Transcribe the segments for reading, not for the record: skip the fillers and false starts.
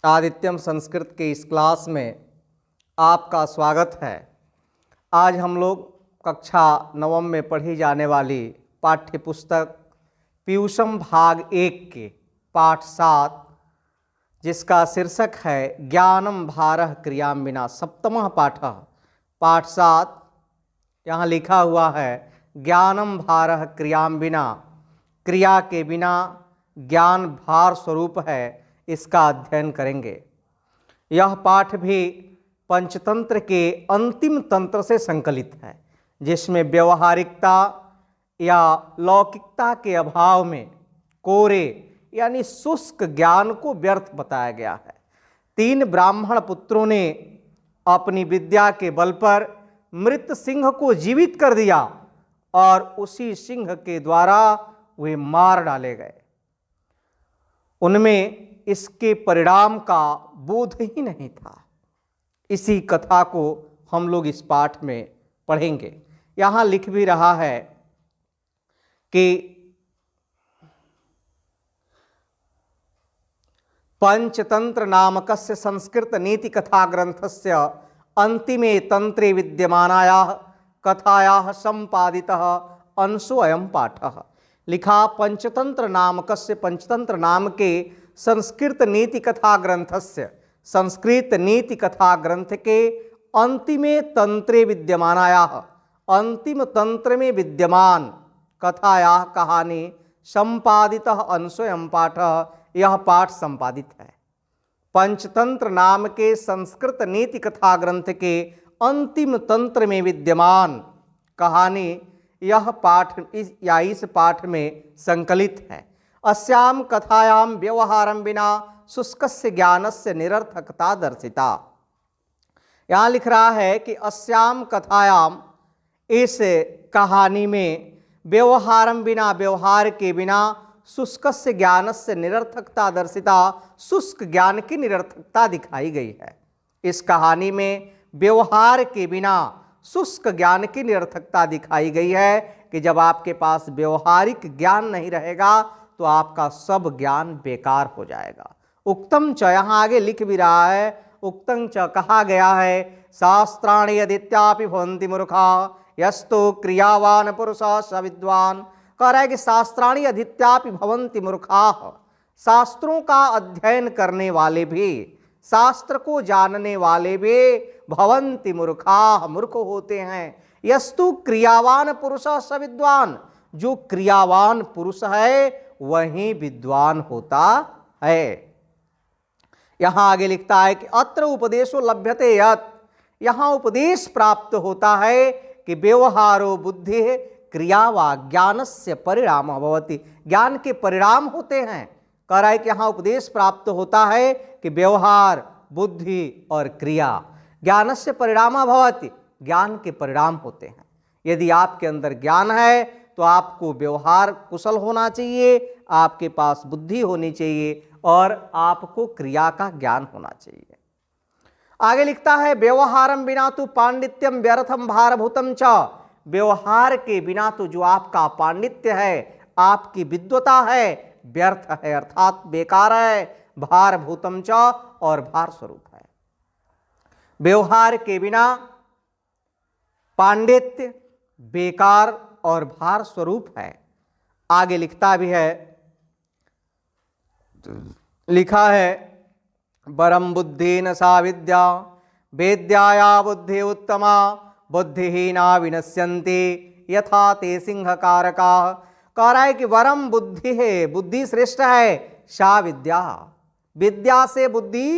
आदित्यम संस्कृत के इस क्लास में आपका स्वागत है। आज हम लोग कक्षा नवम में पढ़ी जाने वाली पाठ्य पुस्तक पीयूषम भाग 1 के पाठ 7, जिसका शीर्षक है ज्ञानम भारः क्रियाम विना, सप्तमः पाठः, पाठ 7। यहाँ लिखा हुआ है ज्ञानम भारः क्रियाम विना, क्रिया के बिना ज्ञान भार स्वरूप है, इसका अध्ययन करेंगे। यह पाठ भी पंचतंत्र के अंतिम तंत्र से संकलित है, जिसमें व्यवहारिकता या लौकिकता के अभाव में कोरे यानी शुष्क ज्ञान को व्यर्थ बताया गया है। 3 ब्राह्मण पुत्रों ने अपनी विद्या के बल पर मृत सिंह को जीवित कर दिया और उसी सिंह के द्वारा वे मार डाले गए। उनमें इसके परिणाम का बोध ही नहीं था। इसी कथा को हम लोग इस पाठ में पढ़ेंगे। यहाँ लिख भी रहा है कि पंचतंत्र नामकस्य संस्कृत नीति कथा ग्रंथस्य अंतिमे तंत्रे विद्यमानायाः कथायाः संपादितः अंशो अयं पाठः। लिखा पंचतंत्र नामकस्य, पंचतंत्र नाम के संस्कृत नीति कथा ग्रंथस्य, संस्कृत नीति कथा ग्रंथ के अंतिमे तंत्रे विद्यमानायाः, अंतिम तंत्र में विद्यमान कथायाः कहानी संपादितः अंशोऽयं पाठः, यह पाठ संपादित है। पंचतंत्र नाम के संस्कृत नीति कथा ग्रंथ के अंतिम तंत्र में विद्यमान कहानी यह पाठ इस पाठ में संकलित है। अस्याम कथायाम व्यवहारम बिना शुष्कस्य ज्ञानस्य निरर्थकता दर्शिता। यहाँ लिख रहा है कि अस्याम कथायाम, इस कहानी में व्यवहारम बिना, व्यवहार के बिना, शुष्कस्य ज्ञानस्य निरर्थकता दर्शिता, शुष्क ज्ञान की निरर्थकता दिखाई गई है। इस कहानी में व्यवहार के बिना शुष्क ज्ञान की निरर्थकता दिखाई गई है कि जब आपके पास व्यवहारिक ज्ञान नहीं रहेगा तो आपका सब ज्ञान बेकार हो जाएगा। उक्तम च, यहाँ आगे लिख भी रहा है, उक्तम च कहा गया है, शास्त्राणि यदित्यापि भवन्ति मूर्खा यस्तो क्रियावान पुरुषः स विद्वान। कह रहा है कि शास्त्राणि यदित्यापि भवन्ति मूर्खा, शास्त्रों का अध्ययन करने वाले भी, शास्त्र को जानने वाले भी भवन्ति मूर्खा, मूर्ख होते हैं। यस्तु क्रियावान पुरुषः स विद्वान, जो क्रियावान पुरुष है वही विद्वान होता है। यहां आगे लिखता है कि अत्र उपदेशो लभ्यते यत्, यहां उपदेश प्राप्त होता है कि व्यवहारो बुद्धि क्रिया वा ज्ञानस्य परिणामः भवति, ज्ञान के परिणाम होते हैं। कह रहा है कि यहाँ उपदेश प्राप्त होता है कि व्यवहार, बुद्धि और क्रिया ज्ञानस्य परिणामः भवति, ज्ञान के परिणाम होते हैं। यदि आपके अंदर ज्ञान है तो आपको व्यवहार कुशल होना चाहिए, आपके पास बुद्धि होनी चाहिए और आपको क्रिया का ज्ञान होना चाहिए। आगे लिखता है व्यवहारम बिना तो पांडित्यम व्यर्थम भारभूतम च, व्यवहार के बिना तो जो आपका पांडित्य है, आपकी विद्वता है, व्यर्थ है, अर्थात बेकार है, भारभूतम च, और भार स्वरूप है। व्यवहार के बिना पांडित्य बेकार और भार स्वरूप है। आगे लिखता भी है, लिखा है वरम बुद्धेन सा विद्या वेद्याया बुद्धि उत्तमा बुद्धिहीना विनश्यन्ति यथा ते सिंहकारका। कह रहा है कि वरम बुद्धि है, बुद्धि श्रेष्ठ है, सा विद्या, विद्या से बुद्धि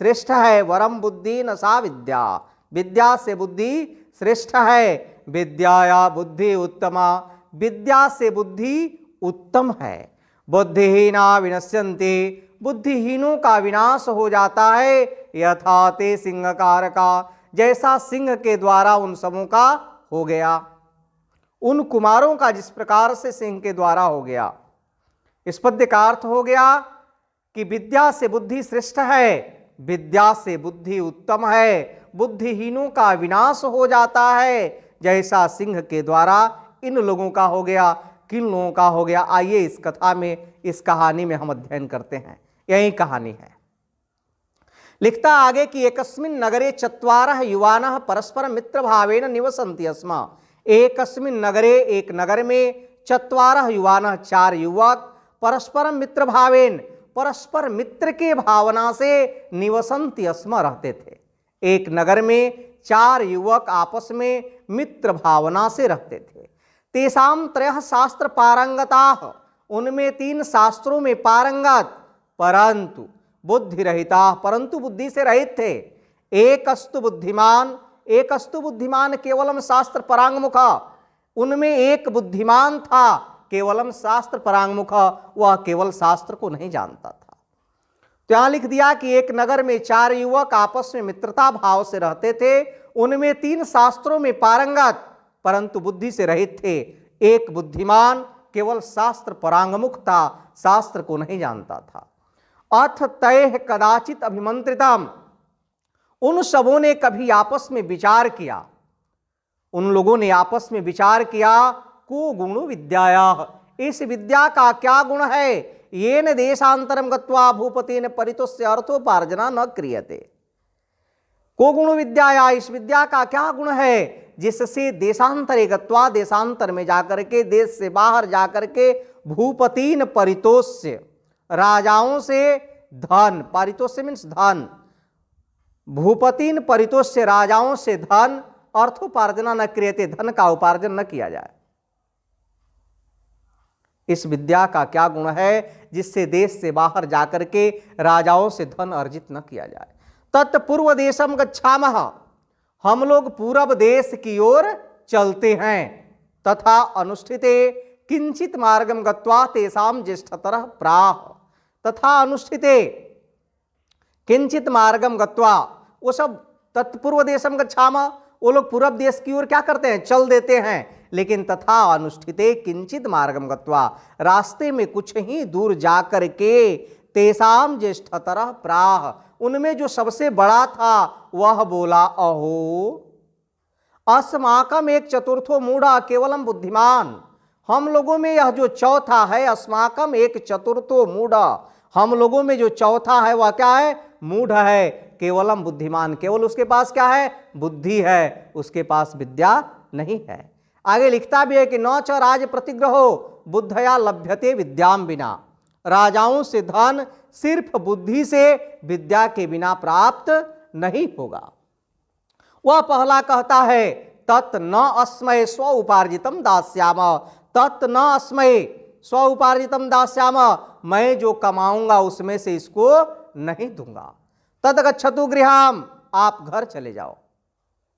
श्रेष्ठ है। वरम बुद्धि न सा विद्या, विद्या से बुद्धि श्रेष्ठ है। विद्याया बुद्धि उत्तमा, विद्या से बुद्धि उत्तम है। बुद्धिहीना विनश्यन्ति, बुद्धिहीनों का विनाश हो जाता है। यथा ते सिंहकारका, जैसा सिंह के द्वारा उन सबों का हो गया, उन कुमारों का जिस प्रकार से सिंह के द्वारा हो गया। इस पद्य का अर्थ हो गया कि विद्या से बुद्धि श्रेष्ठ है, विद्या से बुद्धि उत्तम है, बुद्धिहीनों का विनाश हो जाता है, जैसा सिंह के द्वारा इन लोगों का हो गया। किन लोगों का हो गया, आइए इस कथा में, इस कहानी में हम अध्ययन करते हैं। यही कहानी है। लिखता आगे कि एकस्मिन् नगरे चत्वारः युवानः परस्पर मित्र भावेन निवसन्ति स्म। एकस्मिन् नगरे, एक नगर में, चत्वारः युवानः, चार युवक, परस्पर मित्र भावेन, परस्पर मित्र के भावना से, निवसन्ति स्म, रहते थे। एक नगर में चार युवक आपस में मित्र भावना से रहते थे। तेषां त्रयः शास्त्र पारंगताः, उनमें तीन शास्त्रों में पारंगत, परंतु बुद्धि रहिता, परंतु बुद्धि से रहित थे। एकस्तु बुद्धिमान, एकस्तु बुद्धिमान केवलम शास्त्र परांगमुख, उनमें एक बुद्धिमान था केवलम शास्त्र परांगमुख, वह केवल शास्त्र को नहीं जानता था। तो यहां लिख दिया कि एक नगर में चार युवक आपस में मित्रता भाव से रहते थे, उनमें तीन शास्त्रों में पारंगत परंतु बुद्धि से रहित थे। एक बुद्धिमान केवल शास्त्र परांगमुख था, शास्त्र को नहीं जानता था। अथ तैः कदाचित अभिमंत्रितम, उन सबों ने कभी आपस में विचार किया, उन लोगों ने आपस में विचार किया, को गुण विद्यायाः, इस विद्या का क्या गुण है, येन देशांतरम गत्वा भूपतेन परितोष्य अर्थोपार्जना न क्रियते। को गुण विद्याया, इस विद्या का क्या गुण है जिससे देशांतरे गत्वा, देशांतर में जाकर के, देश से बाहर जाकर के, भूपतीन परितोष्य, राजाओं से धन, पारितोष्य मीन्स धन, भूपतीन परितोष्य, राजाओं से धन, अर्थोपार्जना न क्रियते, धन का उपार्जन न किया जाए। इस विद्या का क्या गुण है जिससे देश से बाहर जाकर के राजाओं से धन अर्जित न किया जाए। तत्पूर्व देशम गच्छामः, हम लोग पूरब देश की ओर चलते हैं। तथा अनुष्ठिते किंचित मार्गम गत्वा तेषां ज्येष्ठतरः प्राह, तथा अनुष्ठिते किंचित मार्गम गत्वा, वो सब तत्पूर्व देशम गच्छामः, वो लोग पूरब देश की ओर क्या करते हैं, चल देते हैं। लेकिन तथा अनुष्ठिते किंचित मार्गम गत्वा, रास्ते में कुछ ही दूर जाकर के, तेषां ज्येष्ठतरः प्राह, उनमें जो सबसे बड़ा था वह बोला, अहो अस्माकम एक चतुर्थो मूढ़ा केवलम बुद्धिमान, हम लोगों में यह जो चौथा है, अस्माकम एक चतुर्थो मूढ़ा, हम लोगों में जो चौथा है वह क्या है, मूढ़ है, केवलम बुद्धिमान, केवल उसके पास क्या है, बुद्धि है, उसके पास विद्या नहीं है। आगे लिखता भी है कि न च राज प्रतिग्रहो बुद्धया लभ्यते विद्याम बिना, राजाओं से धन सिर्फ बुद्धि से, विद्या के बिना प्राप्त नहीं होगा। वह पहला कहता है, तत् न अस्मय स्व उपार्जितम दास्याम, तत् न अस्मय स्व उपार्जितम दास्याम, मैं जो कमाऊंगा उसमें से इसको नहीं दूंगा। तद गच्छतु गृहाम, आप घर चले जाओ।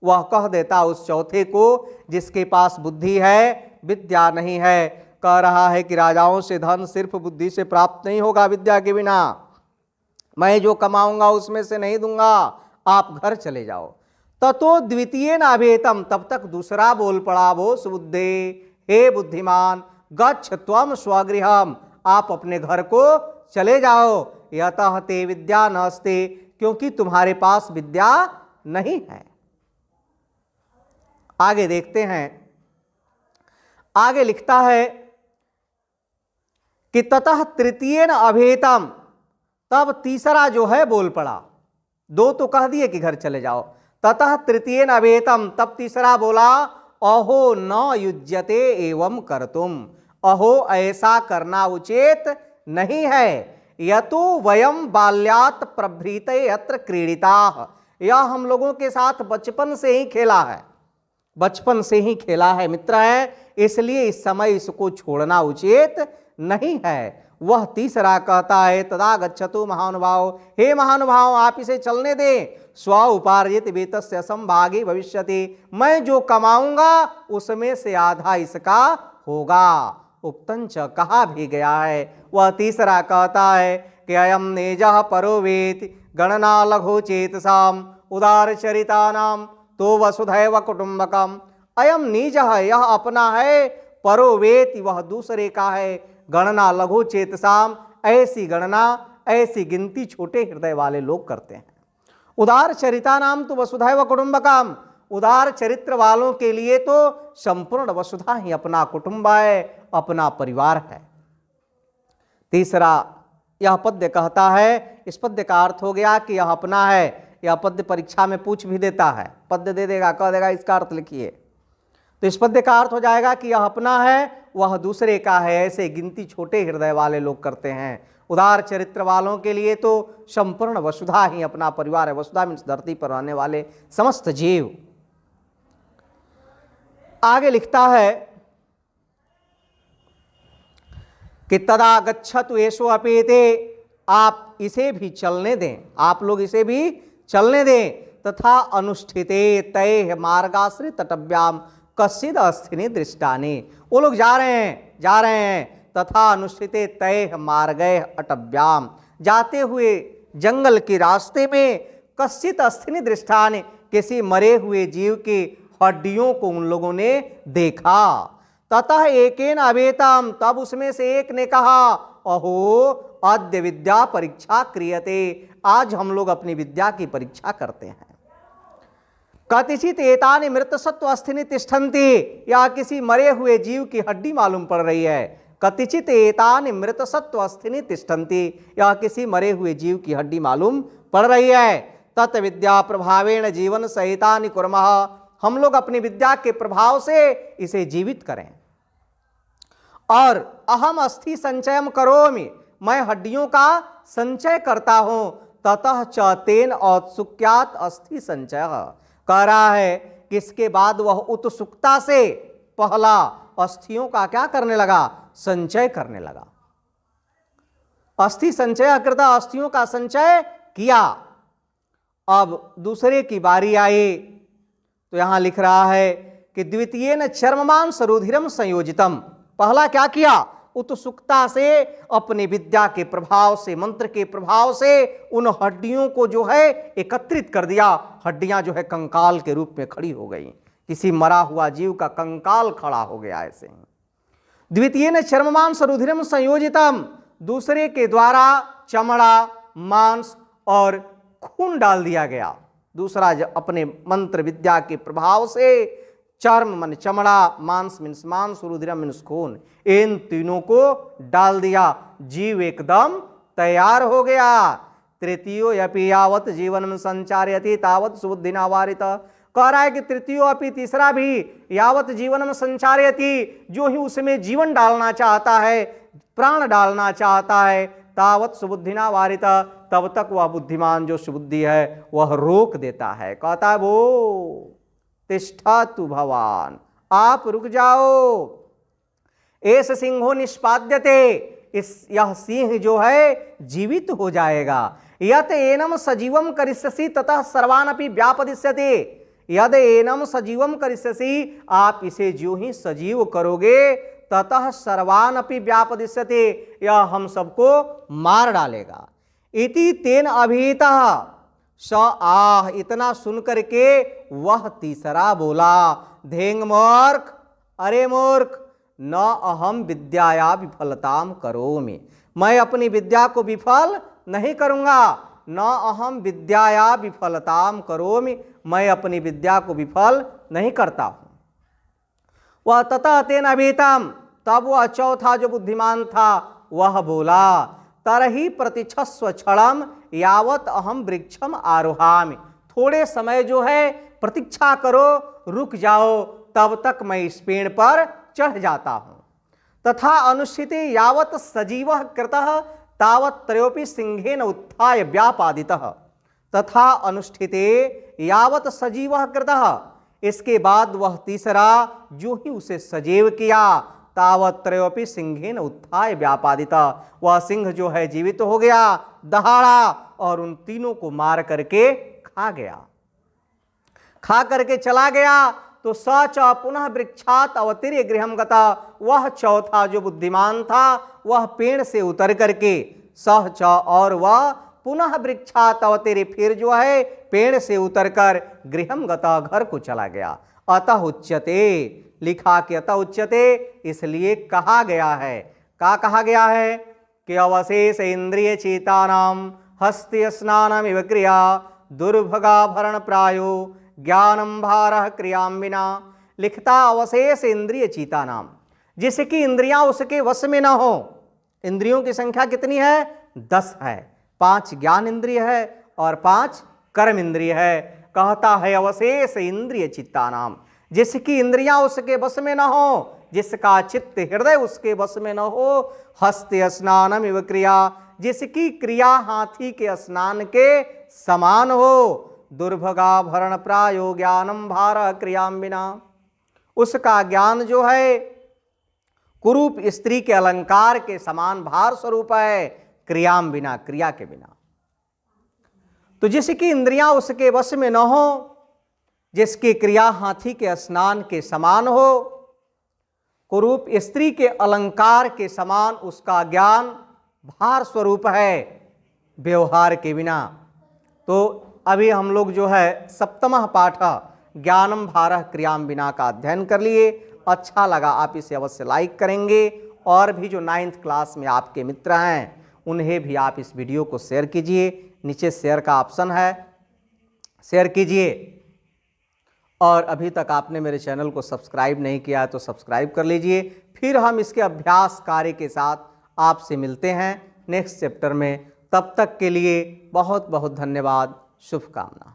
वह कह देता उस चौथे को जिसके पास बुद्धि है, विद्या नहीं है, कह रहा है कि राजाओं से धन सिर्फ बुद्धि से प्राप्त नहीं होगा, विद्या के बिना, मैं जो कमाऊंगा उसमें से नहीं दूंगा, आप घर चले जाओ। ततो द्वितीय नाभेतम, तब तक दूसरा बोल पड़ा, वो सुबुद्धे, हे बुद्धिमान, गच्छ त्वम स्वगृहम, आप अपने घर को चले जाओ, यतः ते विद्या नास्ते, क्योंकि तुम्हारे पास विद्या नहीं है। आगे देखते हैं, आगे लिखता है कि ततः तृतीयेन अभेतम, तब तीसरा जो है बोल पड़ा, दो तो कह दिए कि घर चले जाओ, ततः तृतीयेन अभेतम, तब तीसरा बोला, अहो न युज्यते एवं कर्तुम, अहो ऐसा करना उचित नहीं है, यतो वयम बाल्यात प्रभृते यत्र क्रीडिताः, यह हम लोगों के साथ बचपन से ही खेला है, बचपन से ही खेला है, मित्र है, इसलिए इस समय इसको छोड़ना उचित नहीं है। वह तीसरा कहता है, तदा गच्छतु महानुभाव, हे महानुभाव आप इसे चलने दें, स्व उपार्जित वेतस्य संभागी भविष्यति, मैं जो कमाऊंगा उसमें से आधा इसका होगा। उक्तंच कहा भी गया है। वह तीसरा कहता है कि अयम नेजः परो वेति गणना लघु चेतसाम उदार चरितानाम तो वसुधैव कुटुंबकम, अयम निजः, यह अपना है, परो वेति, वह दूसरे का है, गणना लघु चेतसाम, ऐसी गणना, ऐसी गिनती छोटे हृदय वाले लोग करते हैं। उदार चरिता नाम तो वसुधैव कुटुंबकम, उदार चरित्र वालों के लिए तो संपूर्ण वसुधा ही अपना कुटुंब है, अपना परिवार है। तीसरा यह पद्य कहता है। इस पद्य का अर्थ हो गया कि यह अपना है। यह पद्य परीक्षा में पूछ भी देता है, पद्य दे देगा, कह देगा इसका अर्थ लिखिए। तो इस पद्य का अर्थ हो जाएगा कि यह अपना है, वह दूसरे का है। ऐसे गिनती छोटे हृदय वाले लोग करते हैं। उदार चरित्र वालों के लिए तो संपूर्ण वसुधा ही अपना परिवार है। वसुधा मीन्स धरती पर रहने वाले समस्त जीव। आगे लिखता है कि तदा गच्छतु एषो अपेते, आप इसे भी चलने दें, आप लोग इसे भी चलने दें। तथा अनुष्ठिते तय मार्गाश्रित तटव्याम कश्चिद अस्थिनि दृष्टानि, वो लोग जा रहे हैं। तथा अनुष्ठिते तय मार्गय अटव्याम, जाते हुए जंगल के रास्ते में कश्चित अस्थिनि दृष्टानि, किसी मरे हुए जीव की हड्डियों को उन लोगों ने देखा। ततः एकेन अवेतम, तब उसमें से एक ने कहा अहो अद्य विद्या परीक्षा क्रियते, आज हम लोग अपनी विद्या की परीक्षा करते हैं। कतिचित एतानि मृत सत्व अस्थिनि तिष्ठन्ति, या किसी मरे हुए जीव की हड्डी मालूम पड़ रही है। कतिचित एतानि मृत सत्व अस्थिनि तिष्ठन्ति, या किसी मरे हुए जीव की हड्डी मालूम पड़ रही है। तत् विद्या प्रभावेण जीवन सहितानि कुर्मः, हम लोग अपनी विद्या के प्रभाव से इसे जीवित करें। और अहम अस्थि संचयम करोमि, मैं हड्डियों का संचय करता हूं। ततः च तेन औत्सुक्यात अस्थि संचय, कह रहा है कि इसके बाद वह उत्सुकता से पहला अस्थियों का क्या करने लगा, संचय करने लगा। अस्थि संचय कृता, अस्थियों का संचय किया। अब दूसरे की बारी आई तो यहां लिख रहा है कि द्वितीयेन चर्ममांस रुधिरम संयोजितम, पहला क्या किया, उत्सुकता से अपने विद्या के प्रभाव से, मंत्र के प्रभाव से उन हड्डियों को जो है एकत्रित कर दिया। हड्डियां जो है कंकाल के रूप में खड़ी हो गई, किसी मरा हुआ जीव का कंकाल खड़ा हो गया। ऐसे द्वितीय ने चर्ममांस रुधिरम संयोजितम, दूसरे के द्वारा चमड़ा, मांस और खून डाल दिया गया। दूसरा अपने मंत्र विद्या के प्रभाव से चर्म मन चमड़ा, मांस मीन्स मांस, रुधिरम मीन्स खून, इन तीनों को डाल दिया। जीव एकदम तैयार हो गया। तृतीयो यपि यावत जीवन में संचार्यति तावत सुबुद्धिना वारित, कह रहा है कि तृतीयो अपि, तीसरा भी, यावत जीवन में संचार्यति, जो ही उसमें जीवन डालना चाहता है, प्राण डालना चाहता है, तावत सुबुद्धिना वारित, तब तक वह बुद्धिमान जो सुबुद्धि है वह रोक देता है। कहता है वो तिष्ठतु भवान, आप रुक जाओ। एस सिंहो निष्पाद्यते, यह सिंह जो है जीवित हो जाएगा। यत एनम सजीवम करिष्यसि ततः सर्वानपि व्यापदिष्यते, यद एनम सजीवम करिष्यसि, आप इसे जो ही सजीव करोगे ततः सर्वानपि व्यापदिष्यते, यह हम सबको मार डालेगा। इति तेन अभीतः स आह, इतना सुनकर के वह तीसरा बोला, धेंग मूर्ख, अरे मूर्ख, न अहम विद्याया विफलताम करोमि, मैं अपनी विद्या को विफल नहीं करूंगा। न अहम विद्याया विफलताम करोमि, मैं अपनी विद्या को विफल नहीं करता हूं। वह ततः तेन अभीतम, तब वह चौथा जो बुद्धिमान था वह बोला, तरही प्रतिछस्व क्षणम यावत अहम वृक्षम आरोहामि, थोड़े समय जो है प्रतीक्षा करो, रुक जाओ, तब तक मैं इस पेड़ पर चढ़ जाता हूं। तथा अनुष्ठिते यावत सजीवः कृतः तावत त्रयोपि सिंहेन उत्थाय व्यापादितः, तथा अनुष्ठिते यावत सजीवः कृतः, इसके बाद वह तीसरा जो ही उसे सजीव किया, तावत त्रयोपि सिंहेन उत्थाय व्यापादिता, वह सिंह जो है जीवित हो गया, दहाड़ा और उन तीनों को मार करके खा गया। खा करके चला गया तो सच पुनः वृक्षात अवतीर्य गृहम गता, वह चौथा जो बुद्धिमान था वह पेड़ से उतर करके सहच, और वह पुनः वृक्षात अवतीर्य, फिर जो है पेड़ से उतरकर गृहम गता, घर को चला गया। अतः उच्यते, लिखा कि अतः उच्यते, इसलिए कहा गया है। क्या कहा गया है कि अवशेष इंद्रिय चेतानाम हस्ति स्नानम इव क्रिया दुर्भगाभरण प्रायो ज्ञानम भारः क्रियाम बिना। लिखता अवशेष इंद्रिय चेतानाम, जिसकी इंद्रियां उसके वश में न हो। इंद्रियों की संख्या कितनी है? 10 है। 5 ज्ञान इंद्रिय है और 5 कर्म इंद्रिय है। कहता है अवशेष इंद्रिय चित्ता नाम, जिसकी इंद्रियां उसके बस में न हो, जिसका चित्त हृदय उसके बस में न हो। हस्ते स्नानम इव क्रिया, जिसकी क्रिया हाथी के स्नान के समान हो। दुर्भगाभरण प्रायो ज्ञानम भार क्रियाम बिना, उसका ज्ञान जो है कुरूप स्त्री के अलंकार के समान भार स्वरूप है, क्रियाम बिना, क्रिया के बिना। तो जिसकी इंद्रियां उसके वश में न हो, जिसकी क्रिया हाथी के स्नान के समान हो, कुरूप स्त्री के अलंकार के समान उसका ज्ञान भार स्वरूप है, व्यवहार के बिना। तो अभी हम लोग जो है सप्तमः पाठ ज्ञानम भारः क्रियाम बिना का अध्ययन कर लिए। अच्छा लगा आप इसे अवश्य लाइक करेंगे, और भी जो 9th क्लास में आपके मित्र हैं उन्हें भी आप इस वीडियो को शेयर कीजिए। नीचे शेयर का ऑप्शन है, शेयर कीजिए। और अभी तक आपने मेरे चैनल को सब्सक्राइब नहीं किया है तो सब्सक्राइब कर लीजिए। फिर हम इसके अभ्यास कार्य के साथ आपसे मिलते हैं नेक्स्ट चैप्टर में। तब तक के लिए बहुत बहुत धन्यवाद, शुभकामना।